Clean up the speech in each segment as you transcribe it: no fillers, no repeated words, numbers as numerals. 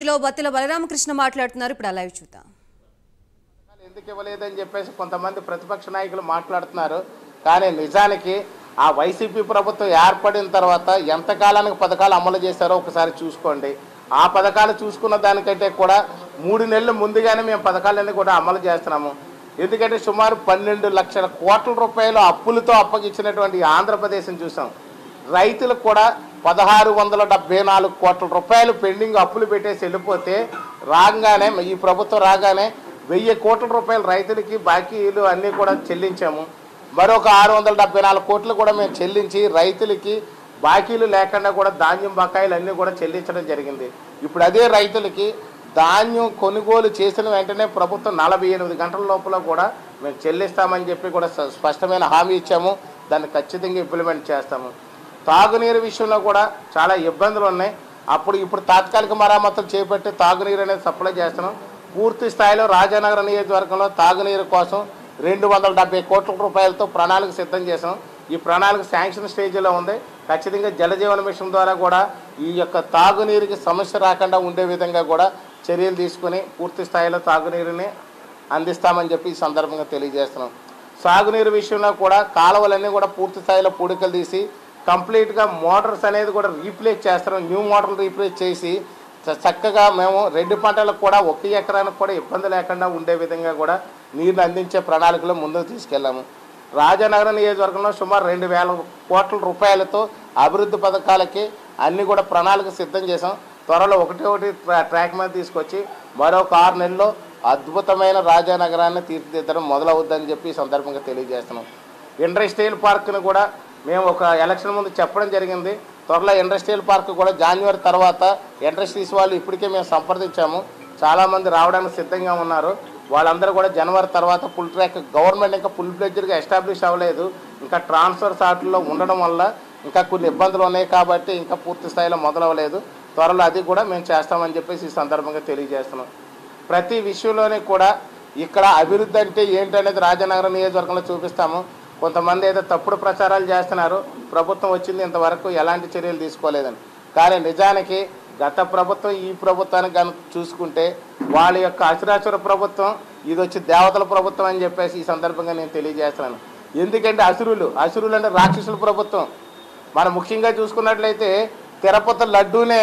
బత్తిల బలరామకృష్ణ మాట్లాడుతున్నారు. ఇప్పుడు లైవ్ చూద్దాం. ఎందుకు ఇవ్వలేదని చెప్పేసి కొంతమంది ప్రతిపక్ష నాయకులు మాట్లాడుతున్నారు. కానీ నిజానికి ఆ వైసీపీ ప్రభుత్వం ఏర్పడిన తర్వాత ఎంతకాలానికి పథకాలు అమలు చేశారో ఒకసారి చూసుకోండి. ఆ పథకాలు చూసుకున్న దానికంటే కూడా 3 నెలల ముందుగానే మేము పథకాలన్నీ కూడా అమలు చేస్తున్నాము. ఎందుకంటే సుమారు 12 లక్షల కోట్ల రూపాయలు అప్పులతో అప్పగించినటువంటి ఆంధ్రప్రదేశ్ని చూసాం. రైతులకు కూడా 1674 కోట్ల రూపాయలు పెండింగ్ అప్పులు పెట్టేసి వెళ్ళిపోతే రాగానే ఈ ప్రభుత్వం రాగానే 1000 కోట్ల రూపాయలు రైతులకి బాకీలు అన్నీ కూడా చెల్లించాము. మరొక 674 కోట్లు కూడా మేము చెల్లించి రైతులకి బాకీలు లేకుండా కూడా ధాన్యం బకాయిలు అన్నీ కూడా చెల్లించడం జరిగింది. ఇప్పుడు అదే రైతులకి ధాన్యం కొనుగోలు చేసిన వెంటనే ప్రభుత్వం 48 గంటల లోపల కూడా మేము చెల్లిస్తామని చెప్పి కూడా స్పష్టమైన హామీ ఇచ్చాము. దాన్ని ఖచ్చితంగా ఇంప్లిమెంట్ చేస్తాము. తాగునీరు విషయంలో కూడా చాలా ఇబ్బందులు ఉన్నాయి. ఇప్పుడు తాత్కాలిక మరమ్మతులు చేపట్టి తాగునీరు అనేది సప్లై చేస్తున్నాం. పూర్తి స్థాయిలో రాజానగరం నియోజకవర్గంలో తాగునీరు కోసం 270 కోట్ల రూపాయలతో ప్రణాళిక సిద్ధం చేసాం. ఈ ప్రణాళిక శాంక్షన్ స్టేజ్లో ఉంది. ఖచ్చితంగా జలజీవన మిషన్ ద్వారా కూడా ఈ యొక్క తాగునీరుకి సమస్య రాకుండా ఉండే విధంగా కూడా చర్యలు తీసుకుని పూర్తి స్థాయిలో తాగునీరుని అందిస్తామని చెప్పి ఈ సందర్భంగా తెలియజేస్తున్నాం. సాగునీరు విషయంలో కూడా కాలువలన్నీ కూడా పూర్తి స్థాయిలో పూడికలు తీసి కంప్లీట్గా మోటార్స్ అనేది కూడా రీప్లేస్ చేస్తున్నాం. న్యూ మోటార్లు రీప్లేస్ చేసి చక్కగా మేము 2 పంటలకు కూడా 1 ఎకరానికి కూడా ఇబ్బంది లేకుండా ఉండే విధంగా కూడా నీరుని అందించే ప్రణాళికలో ముందుకు తీసుకెళ్ళాము. రాజానగరం నియోజకవర్గంలో సుమారు 2000 కోట్ల రూపాయలతో అభివృద్ధి పథకాలకి అన్నీ కూడా ప్రణాళిక సిద్ధం చేసాం. త్వరలో ఒకటి ట్రాక్ మీద తీసుకొచ్చి మరొక 6 నెలల్లో అద్భుతమైన రాజానగరాన్ని తీర్చిదిద్దడం మొదలవుద్దని చెప్పి ఈ సందర్భంగా తెలియజేస్తున్నాం. ఇండస్ట్రియల్ పార్క్ను కూడా మేము ఒక ఎలక్షన్ ముందు చెప్పడం జరిగింది. త్వరలో ఇండస్ట్రియల్ పార్క్ కూడా జనవరి తర్వాత ఇండస్ట్రీస్ వాళ్ళు ఇప్పటికే మేము సంప్రదించాము. చాలామంది రావడానికి సిద్ధంగా ఉన్నారు. వాళ్ళందరూ కూడా జనవరి తర్వాత ఫుల్ ట్రాక్ గవర్నమెంట్ ఇంకా ఫుల్ ఫ్లెడ్జ్డ్గా ఎస్టాబ్లిష్ అవ్వలేదు. ఇంకా ట్రాన్స్ఫర్ సార్ట్లో ఉండడం వల్ల ఇంకా కొన్ని ఇబ్బందులు ఉన్నాయి కాబట్టి ఇంకా పూర్తి స్థాయిలో మొదలవ్వలేదు. త్వరలో అది కూడా మేము చేస్తామని చెప్పేసి ఈ సందర్భంగా తెలియజేస్తున్నాం. ప్రతి విషయంలోనే కూడా ఇక్కడ అభివృద్ధి అంటే ఏంటనేది రాజానగరం నియోజకవర్గంలో చూపిస్తాము. కొంతమంది ఏదో తప్పుడు ప్రచారాలు చేస్తున్నారు. ప్రభుత్వం వచ్చింది ఇంతవరకు ఎలాంటి చర్యలు తీసుకోలేదని. కానీ నిజానికి గత ప్రభుత్వం ఈ ప్రభుత్వానికి కనుక చూసుకుంటే వాళ్ళ యొక్క అసురాసుర ప్రభుత్వం ఇది వచ్చి దేవతల ప్రభుత్వం అని చెప్పేసి ఈ సందర్భంగా నేను తెలియజేస్తున్నాను. ఎందుకంటే అసురులు అంటే రాక్షసుల ప్రభుత్వం. మనం ముఖ్యంగా చూసుకున్నట్లయితే తిరుపతి లడ్డూనే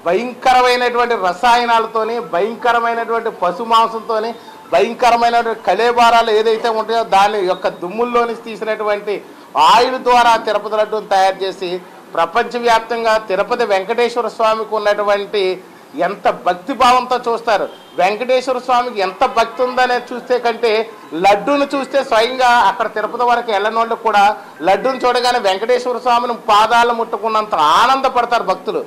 భయంకరమైనటువంటి రసాయనాలతోని భయంకరమైనటువంటి పశు మాంసంతోని భయంకరమైనటువంటి కళేబారాలు ఏదైతే ఉంటాయో దాని యొక్క దుమ్ముల్లోని తీసినటువంటి ఆయిల్ ద్వారా తిరుపతి లడ్డూని తయారు చేసి ప్రపంచవ్యాప్తంగా తిరుపతి వెంకటేశ్వర స్వామికి ఉన్నటువంటి ఎంత భక్తి భావంతో చూస్తారు. వెంకటేశ్వర స్వామికి ఎంత భక్తి ఉందనేది చూస్తే కంటే లడ్డూను చూస్తే స్వయంగా అక్కడ తిరుపతి వరకు వెళ్ళనోళ్ళు కూడా లడ్డూని చూడగానే వెంకటేశ్వర స్వామిని పాదాలు ముట్టుకున్నంత ఆనందపడతారు భక్తులు.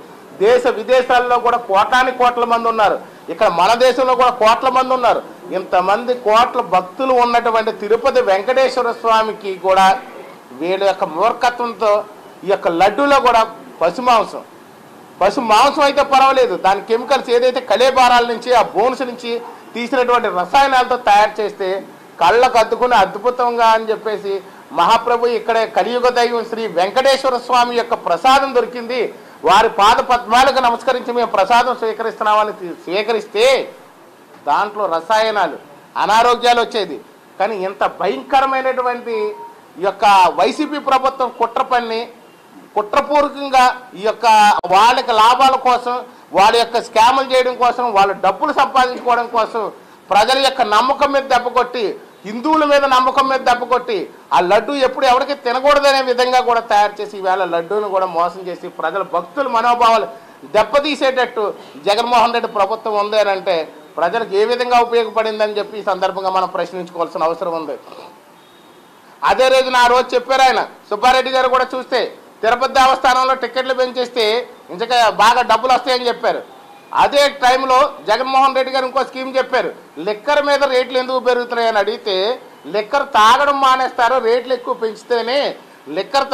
దేశ విదేశాల్లో కూడా కోట్ల మంది ఉన్నారు. ఇక్కడ మన దేశంలో కూడా కోట్ల మంది ఉన్నారు. ఇంతమంది కోట్ల భక్తులు ఉన్నటువంటి తిరుపతి వెంకటేశ్వర స్వామికి కూడా వీళ్ళ యొక్క మూర్ఖత్వంతో ఈ యొక్క లడ్డూలో కూడా పశు మాంసం అయితే పర్వాలేదు, దాని కెమికల్స్ ఏదైతే కళేబారాల నుంచి ఆ బోన్స్ నుంచి తీసినటువంటి రసాయనాలతో తయారు చేస్తే కళ్ళకు అద్దుకుని అద్భుతంగా అని చెప్పేసి మహాప్రభు ఇక్కడే కలియుగ దైవం శ్రీ వెంకటేశ్వర స్వామి యొక్క ప్రసాదం దొరికింది, వారి పాద పద్మాలకు నమస్కరించి మేము ప్రసాదం స్వీకరిస్తే దాంట్లో రసాయనాలు అనారోగ్యాలు వచ్చేది. కానీ ఇంత భయంకరమైనటువంటి ఈ యొక్క వైసీపీ ప్రభుత్వం కుట్రపూర్వకంగా ఈ యొక్క వాళ్ళకి లాభాల కోసం వాళ్ళ యొక్క స్కాములు చేయడం కోసం వాళ్ళ డబ్బులు సంపాదించుకోవడం కోసం ప్రజల యొక్క నమ్మకం మీద దెబ్బకొట్టి హిందువుల మీద నమ్మకం మీద దెబ్బకొట్టి ఆ లడ్డు ఎప్పుడు ఎవరికి తినకూడదనే విధంగా కూడా తయారు చేసి ఈవేళ లడ్డూను కూడా మోసం చేసి ప్రజల భక్తుల మనోభావాలు దెబ్బతీసేటట్టు జగన్మోహన్ రెడ్డి ప్రభుత్వం ఉంది అని అంటే ప్రజలకు ఏ విధంగా ఉపయోగపడిందని చెప్పి ఈ సందర్భంగా మనం ప్రశ్నించుకోవాల్సిన అవసరం ఉంది. అదే రోజున ఆ రోజు చెప్పారు ఆయన సుబ్బారెడ్డి గారు కూడా చూస్తే తిరుపతి దేవస్థానంలో టికెట్లు పెంచేస్తే ఇంకా బాగా డబ్బులు వస్తాయని చెప్పారు. అదే టైంలో జగన్మోహన్ రెడ్డి గారు ఇంకో స్కీమ్ చెప్పారు. లిక్కర్ మీద రేట్లు ఎందుకు పెరుగుతున్నాయని అడిగితే లిక్కర్ తాగడం మానేస్తారు, రేట్లు ఎక్కువ పెంచితేనే లిక్కర్